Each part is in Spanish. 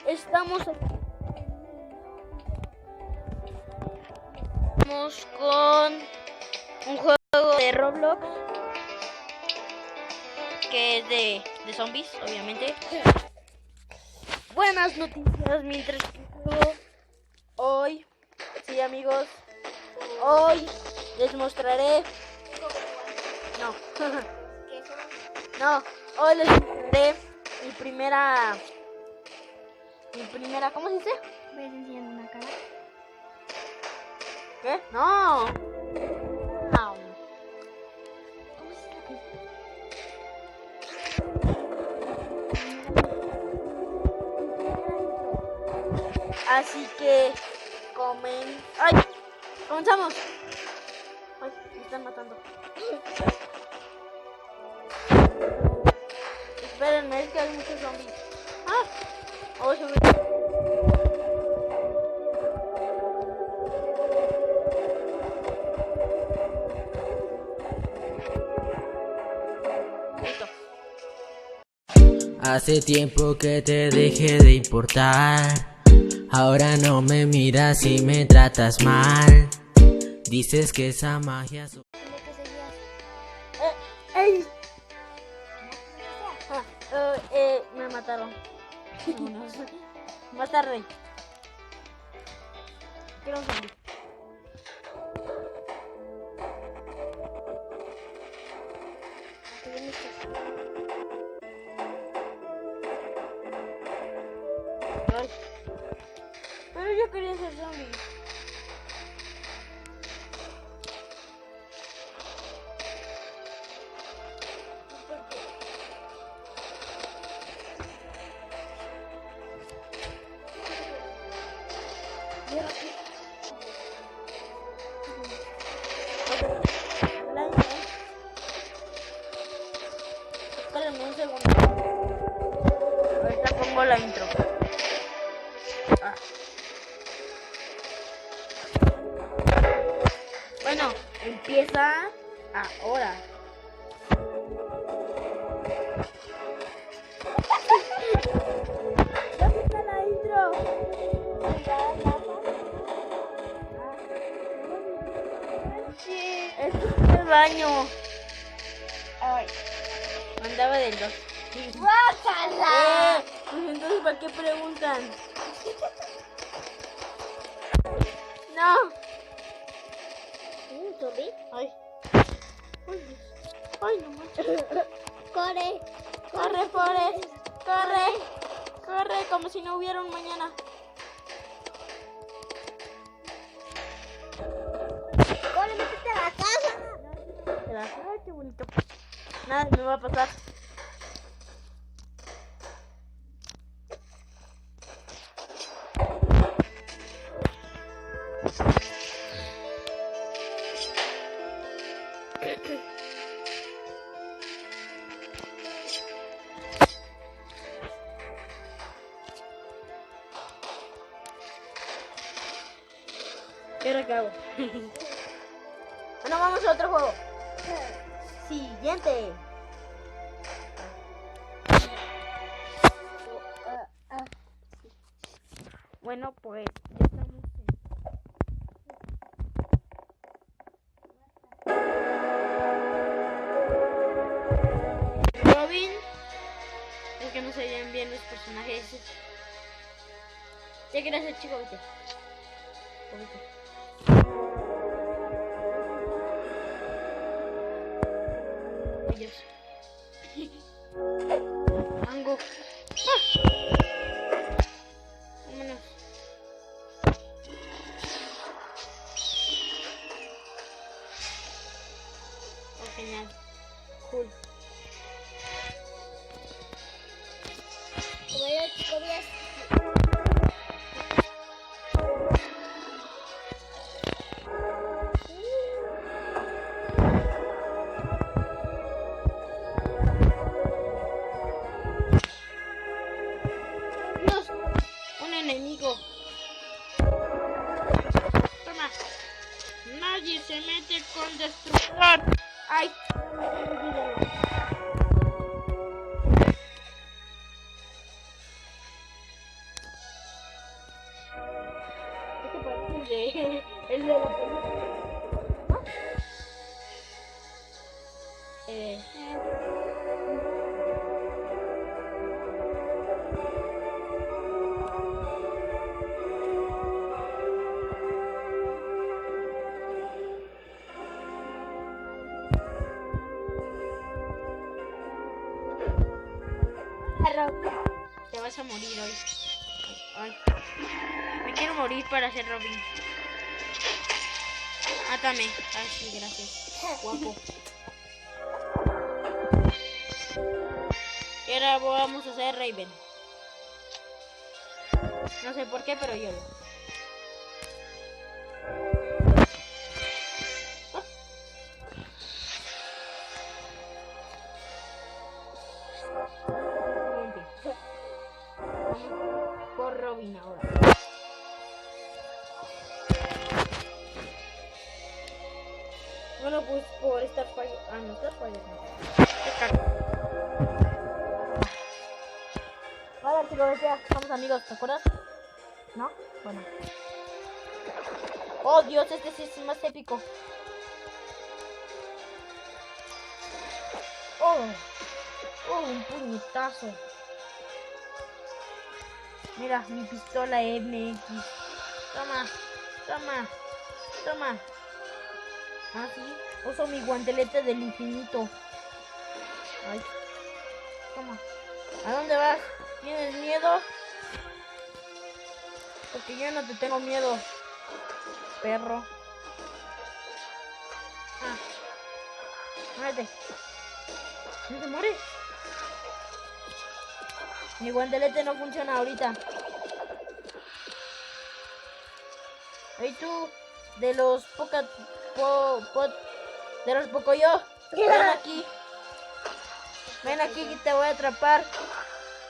Estamos con un juego de Roblox que es de zombies, obviamente. Buenas noticias mientras que juego. Hoy, sí amigos, hoy les mostraré. No, hoy les mostraré mi primera, ¿cómo se dice? ¿Ves enseñando una cara? ¿Qué? No. ¿Cómo se saca? Así que ¡ay! Comenzamos. Ay, me están matando. Espérenme, es que hay muchos zombies. Oh, se me... Listo. Hace tiempo que te dejé de importar. Ahora no me miras y me tratas mal. Dices que esa magia... ¡Ey! Me mataron. Vámonos. Más tarde. Quiero un zombie. Ay. Pero yo quería ser zombie. Espérenme un segundo. Ahorita pongo la intro. Bueno, empieza ahora. ¿Ya está la intro? Esto es el baño. Ay. Mandaba del 2. ¡Guácala! Pues entonces, ¿para qué preguntan? No. ¿Zombie? Ay. Ay, no manches. ¡Corre! Corre, Forrest. Corre. Corre, como si no hubiera un mañana. ¡Corre, métete a la casa! Ay, qué bonito. Nada me va a pasar. ¿Y ahora qué hago? Bueno, vamos a otro juego. Siguiente. Bueno, pues ya estamos en Robin. Es que no se veían bien los personajes. Ya quería ser chico, viste. Dios. Mango. Vámonos. Oh, genial. Cool. Como yo, chico, bien. Dios, un enemigo. Toma. Nadie se mete con destructor. Ay. el de la película. ¿No? Te vas a morir hoy. Ay. Me quiero morir para ser Robin. Mátame. Ay, sí, gracias. Guapo. Y ahora vamos a hacer Raven. No sé por qué, pero yo lo. Por Robin ahora. Bueno, pues por estar fallo. Ah, no, estar fallo. Vale, chicos, ya somos amigos, ¿te acuerdas? ¿No? Bueno. Oh, Dios, este sí es más épico. Oh, un puñetazo. Mira, mi pistola MX. Toma. Ah, sí. Uso mi guantelete del infinito. Ay. Toma. ¿A dónde vas? ¿Tienes miedo? Porque yo no te tengo miedo, perro. Ah. Muérete. ¿No se muere? Mi guantelete no funciona ahorita. Hey tú, de los Pocoyo, ven aquí. Ven aquí que te voy a atrapar.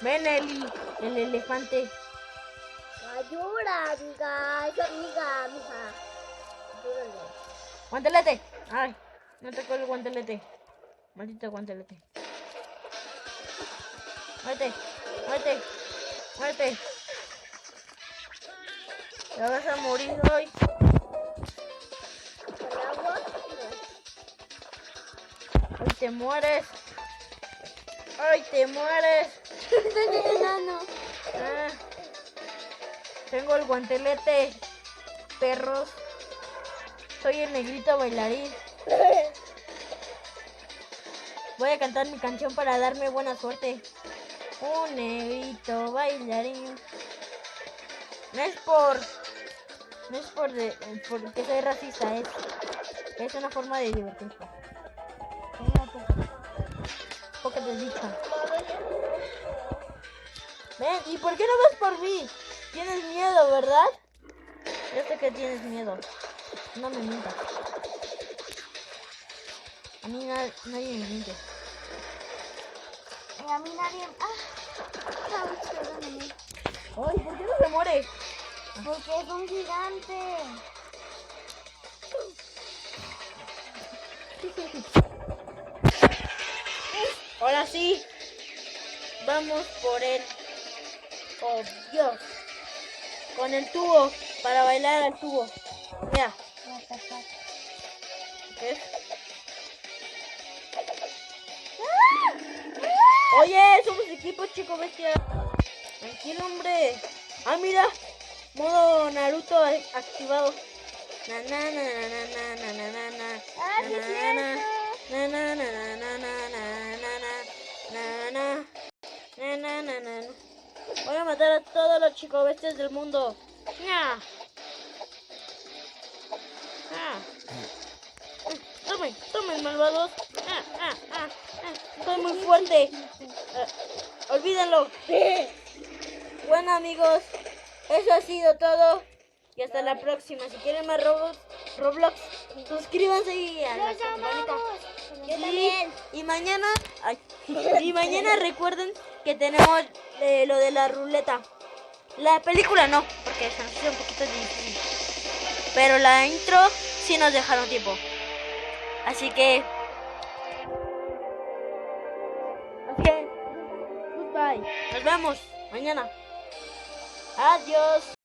Ven el elefante. Ayuda, amiga. Es amiga, mija. Ayúdale. Guantelete. Ay, no te el guantelete. Maldito guantelete. Muérete. Te vas a morir hoy. ¿Con agua? Hoy te mueres. Estoy enano. Ah, tengo el guantelete, perros. Soy el negrito bailarín. Voy a cantar mi canción para darme buena suerte. Un negrito bailarín. No es porque soy racista, es una forma de divertirse. Poco te dicho. Ven, ¿y por qué no vas por mí? Tienes miedo, ¿verdad? Yo sé que tienes miedo. No me mientas. A mí nadie me miente. A mí nadie... perdóname. Ay, ¿por qué no se muere? Porque es un gigante. Ahora sí. Vamos por él. Oh, Dios. Con el tubo. Para bailar al tubo. Mira. ¿Qué? Oye, somos equipo, chico bestia. Tranquilo, hombre. Ah, mira. Modo Naruto activado. Na na na na na na na na na. Ah, sí, es cierto. Na na na na na na na na na na na. Voy a matar a todos los chicos bestias del mundo. ¡Ya! Tomen, malvados. Soy muy fuerte. Olvídenlo. Bueno, amigos, eso ha sido todo. Y hasta la próxima. Si quieren más Roblox, suscríbanse y a la Los campanita. amamos. Yo Sí, también. y mañana recuerden que tenemos lo de la ruleta. La película no, porque se nos hizo un poquito difícil. Pero la intro sí nos dejaron tiempo. Así que... goodbye. Nos vemos mañana. Adiós.